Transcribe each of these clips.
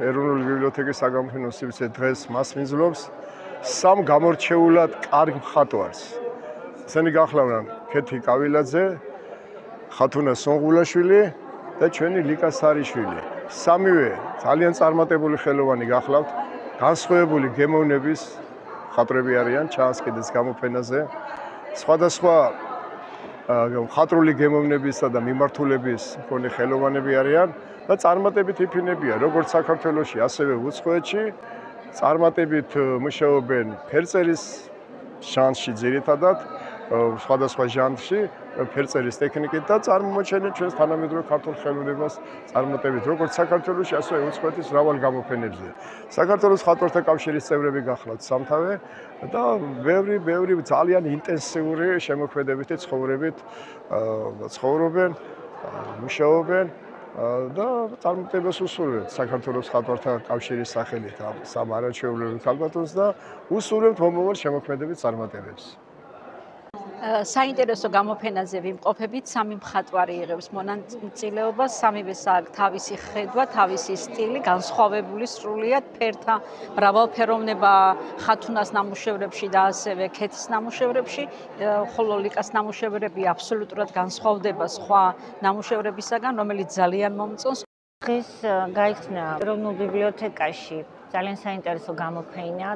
ეროვნული ბიბლიოთეკის საგამოფენო სივრცე დღეს მას მიძლობს სამ გამორჩეულად კარგ მხატვარს. ისინი გახლავდნენ ქეთი კავილაძე, ხათუნა სონღულაშვილი და ჩვენი ლიკა სარიშვილი. სამივე ძალიან წარმატებული ხელოვანი გახლავთ, განსხვავებული გემოვნების მხატვრები არიან, ჩაასყიდეს გამოფენაზე. სხვადასხვა მხატვრული გემოვნებისა და მიმართულების მქონე ხელოვანები არიან და წარმატებით იფინებიან როგორც საქართველოში, ასევე უცხოეთში. წარმატებით მუშაობენ ფერწერის ჟანრში ძირითადად, სხვადასხვა ჟანრში, ფერწერის ტექნიკით და წარმოაჩენენ ჩვენს თანამედროვე ქართულ ხელოვნებას წარმატებით როგორც საქართველოში, ასევე უცხოეთის მრავალ გამოფენებზე. საქართველოს მხატვართა კავშირის წევრები გახლავთ სამთავე და ბევრი ძალიან ინტენსიური შემოქმედებითი ცხოვრებით ცხოვრობენ, მუშაობენ და წარმატებას უსურვებთ საქართველოს მხატვართა კავშირის სახელით ამ სამ არაჩვეულებრივ ქალბატონს და უსურვებთ მომავალ შემოქმედებით წარმატებებს. საინტერესო გამოფენაზე ვიმყოფებით, სამი მხატვარი იღებს მონაწილეობას, სამივეს აქვს თავისი ხედვა, თავისი სტილი, განსხვავებული სრულიად ფერთა მრავალფეროვნება ხათუნას ნამუშევრებში და ასევე ქეთის ნამუშევრებში, ხოლო ლიკას ნამუშევრები აბსოლუტურად განსხვავდება სხვა ნამუშევრებისაგან, რომელიც ძალიან მომწონს. დღეს გაიხსნა ეროვნულ ბიბლიოთეკაში ძალიან საინტერესო გამოფენა.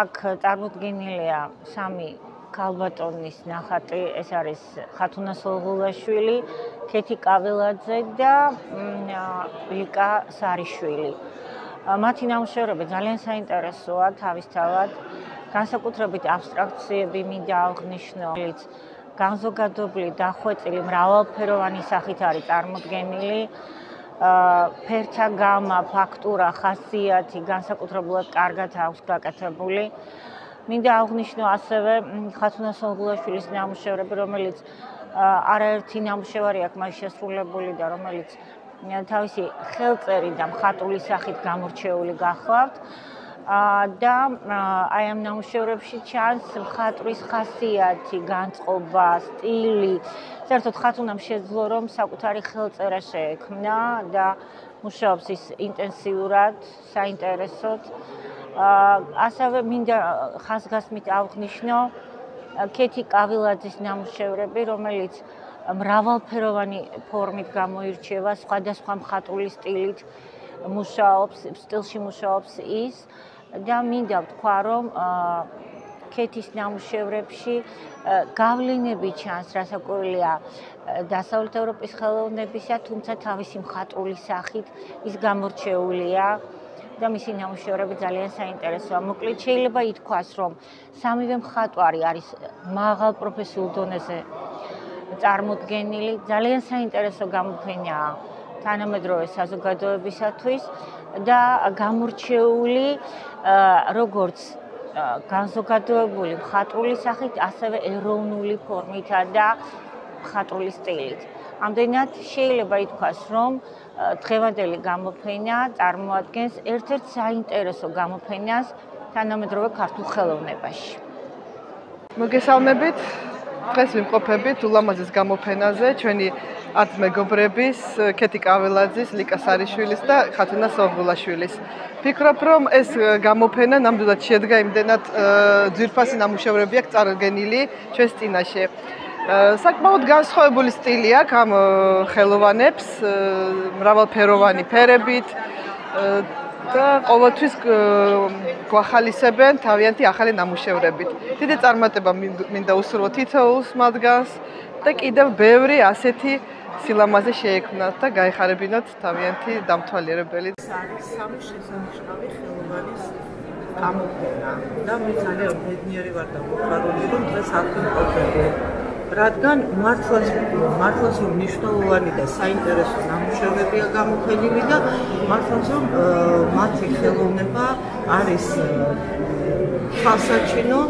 აქ წარმოდგენილია სამი ქალბატონის ნახატი, ეს არის ხათუნა სონღულაშვილი, ქეთი კავილაძე და ლიკა სარიშვილი. მათი ნამუშევრები ძალიან საინტერესოა თავისთავად, განსაკუთრებით აბსტრაქციები მინდა აღნიშნო, რომელიც განზოგადებული, დახვეწილი, მრავალფეროვანი სახით არის წარმოდგენილი. ფერთა გამა, ფაქტურა, ხასიათი განსაკუთრებულად კარგად აქვს გაკეთებული. მინდა აღნიშნო ასევე ხათუნა სონღულაშვილის ნამუშევრები, რომელიც არაერთი ნამუშევარი აქვს მას შესრულებული და რომელიც თავისი ხელწერი და მხატვრული სახით გამორჩეული გახლავთ. და აი ამ ნამუშევრებში ჩანს მხატვრის ხასიათი, განწყობა, სტილი. საერთოდ ხათუნამ შეძლო, რომ საკუთარი ხელწერა შეექმნა და მუშაობს ის ინტენსიურად, საინტერესოდ. ასევე მინდა ხაზგასმით აღნიშნო ქეთი კავილაძის ნამუშევრები, რომელიც მრავალფეროვანი ფორმით გამოირჩევა, სხვადასხვა მხატვრული სტილით სტილში მუშაობს ის და მინდა ვთქვა, რომ ქეთის ნამუშევრებში გავლენები ჩანს, რასაკვირველია, დასავლეთ ევროპის ხელოვნებისა, თუმცა თავისი მხატვრული სახით ის გამორჩეულია და მისი ნამუშევრები ძალიან საინტერესოა. მოკლედ შეიძლება ითქვას, რომ სამივე მხატვარი არის მაღალ პროფესიულ დონეზე წარმოდგენილი, ძალიან საინტერესო გამოფენაა თანამედროვე საზოგადოებისათვის და გამორჩეული როგორც განზოგადებული მხატვრული სახით, ასევე ეროვნული ფორმითა და მხატვრული სტილით. ამდენად შეიძლება ითქვას, რომ დღევანდელი გამოფენა წარმოადგენს ერთ-ერთ საინტერესო გამოფენას თანამედროვე ქართულ ხელოვნებაში. მოგესალმებით. დღეს ვიმყოფებით ულამაზეს გამოფენაზე ჩვენი არც მეგობრების, ქეთი კავილაძის, ლიკა სარიშვილის და ხათუნა სონღულაშვილის. ვფიქრობ, რომ ეს გამოფენა ნამდვილად შედგა იმდენად ძვირფასი ნამუშევრები აქვს წარდგენილი ჩვენს წინაშე. საკმაოდ განსხვავებული სტილი აქვს ამ ხელოვანებს, მრავალფეროვანი ფერებით და ყოველთვის გვახალისებენ თავიანთი ახალი ნამუშევრებით. დიდი წარმატება მინდა უსურვო თითოეულს მათგანს და კიდევ ბევრი ასეთი სილამაზე შეექმნათ და გაეხარებინოთ თავიანთი დამთვალიერებელი. არის სამი შესანიშნავი ხელოვანის გამოფენა და მე ძალიან ბედნიერი ვარ და მოხარული, რომ დღეს აქ ვიმყოფები. რადგან მართლაც მნიშვნელოვანი და საინტერესო ნამუშევრებია გამოფენილი და მართლაც მათი ხელოვნება არის თვალსაჩინო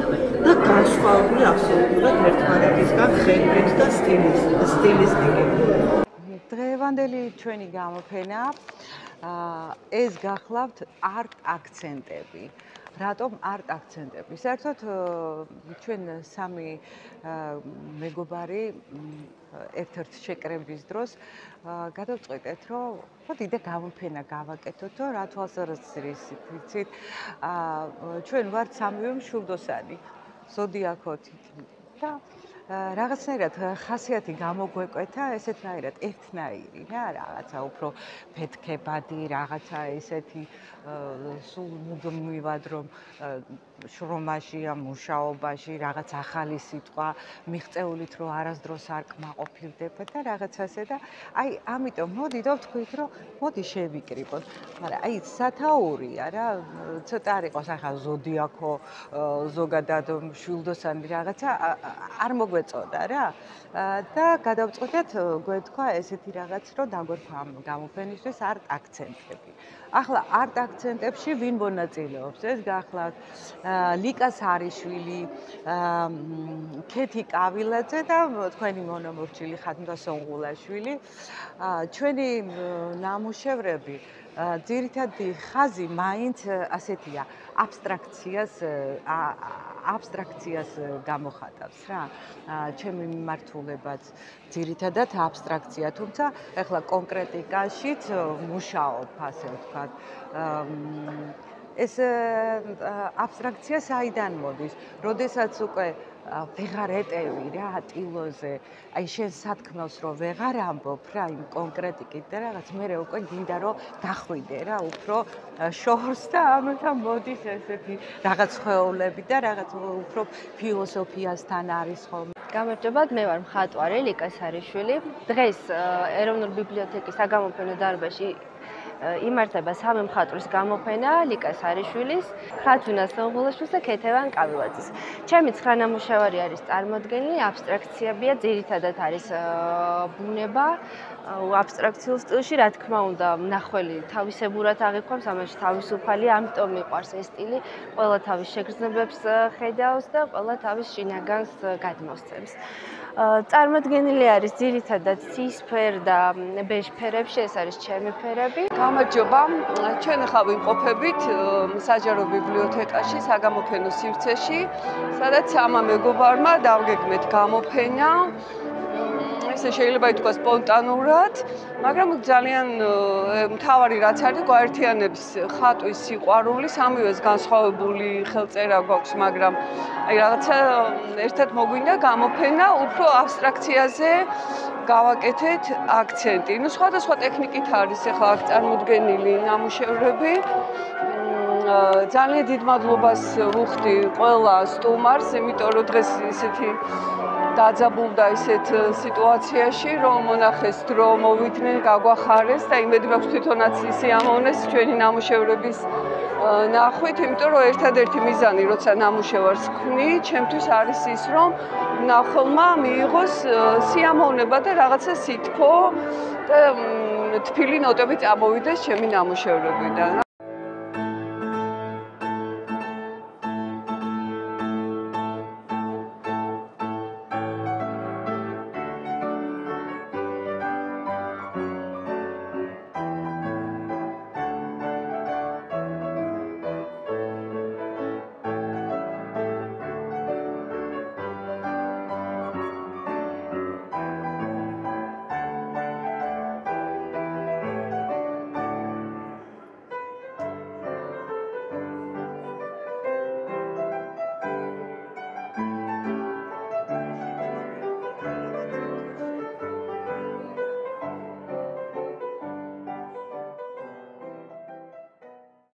და განსხვავებული აბსოლუტურად ერთმანეთისგან ხედვით და სტილისტიკით. დღევანდელი ჩვენი გამოფენა ეს გახლავთ არტ აქცენტები. რატომ არტ აქცენტები? საერთოდ ჩვენ სამი მეგობარი ერთ-ერთ შეკრების დროს გადავწყვეტეთ, რომ მოდი და გამოფენა გავაკეთოთ, რა თვალსაზრისით ვიცით, ჩვენ ვართ სამივე მშვილდოსანი, ზოდიაქოთი და რაღაცნაირად ხასიათი გამოგვეკვეთა ესეთნაირად ერთნაირი რა, რაღაცა უფრო ფეთქებადი, რაღაცა ესეთი სულ მუდმივად რომ შრომაშია, მუშაობაში, რაღაც ახალი სიტყვა მიღწეულით რომ არასდროს არ კმაყოფილდება და რაღაც ასე და აი ამიტომ მოდი და ვთქვით რომ მოდი შევიკრიბოთ. მაგრამ აი სათაურია რა, ცოტა არ იყოს ახლა ზოდიაქო ზოგადად მშვილდოსანი რაღაცა არ მოგვეწოდა რა და გადავწყვეტეთ გვეთქვა ესეთი რაღაც რომ დაგვერქვა ამ გამოფენისთვის არტ აქცენტები. ახლა არტ აქცენტებში ვინ მონაწილეობს? ეს გახლავთ ლიკა სარიშვილი, ქეთი კავილაძე და თქვენი მონამორჩილი ხათუნა სონღულაშვილი. ჩვენი ნამუშევრები ძირითადი ხაზი მაინც ასეთია, აბსტრაქციას გამოხატავს რა. ჩემი მიმართულებაც ძირითადად აბსტრაქცია, თუმცა ეხლა კონკრეტიკაშიც მუშაობ, ასე ვთქვათ. ეს აბსტრაქცია საიდან მოდის? როდესაც უკვე ვეღარ ეტევი რა ტილოზე, აი შენ სათქმელს რომ ვეღარ ამბობ რა იმ კონკრეტიკით და რაღაც მე უკვე გინდა რომ დახვიდე რა უფრო შორს და ამიტომ მოდის ესეთი რაღაც ხვეულები და რაღაც უფრო ფილოსოფიასთან არის ხოლმე. გამარჯობათ, მე ვარ მხატვარი ლიკა სარიშვილი. დღეს ეროვნული ბიბლიოთეკის საგამოფენო დარბაზში იმართება სამი მხატვრის გამოფენა ლიკა სარიშვილის, ხათუნა სონღულაშვილის და ქეთევან კავილაძის. ჩემი 9 ნამუშევარი არის წარმოდგენილი, აბსტრაქციებია, ძირითადად არის ბუნება, აბსტრაქციულ სტილში, რა თქმა უნდა, მნახველი თავისებურად აღიქვამს, ამაში თავისუფალია, ამიტომ მიყვარს ეს სტილი, ყველა თავის შეგრძნებებს ხედავს და ყველა თავის შინაგანს გადმოსცემს. წარმოდგენილი არის ძირითადად ცისფერ და ბეჟ ფერებში, ეს არის ჩემი ფერები. გამარჯობა, ჩვენ ახლა ვიმყოფებით საჯარო ბიბლიოთეკაში, საგამოფენო სივრცეში, სადაც ამა მეგობარმა დავგეგმეთ გამოფენა. ესე შეიძლება ითქვას სპონტანურად, მაგრამ ძალიან მთავარი რაც არის, გვაერთიანებს ხატვის სიყვარული, სამივეს განსხვავებული ხელწერა გვაქვს, მაგრამ აი რაღაცა ერთად მოგვინდა გამოფენა, უფრო აბსტრაქციაზე გავაკეთეთ აქცენტი. ნუ სხვადასხვა ტექნიკით არის ახლა აქ წარმოდგენილი ნამუშევრები. ძალიან დიდ მადლობას ვუხდი ყველა სტუმარს, იმიტომ რომ დღეს ისეთი დაძაბულდა ისეთ სიტუაციაში, რომ მონახეს დრო მოვიდნენ, გაგვახარეს და იმედი მაქვს თვითონაც ისიამოვნეს ჩვენი ნამუშევრების ნახვით, იმიტომ რომ ერთადერთი მიზანი, როცა ნამუშევარს ვქმნი, ჩემთვის არის ის, რომ ნახველმა მიიღოს სიამოვნება და რაღაცა სითბო და თბილი ნოტები წამოვიდეს ჩემი ნამუშევრებიდან.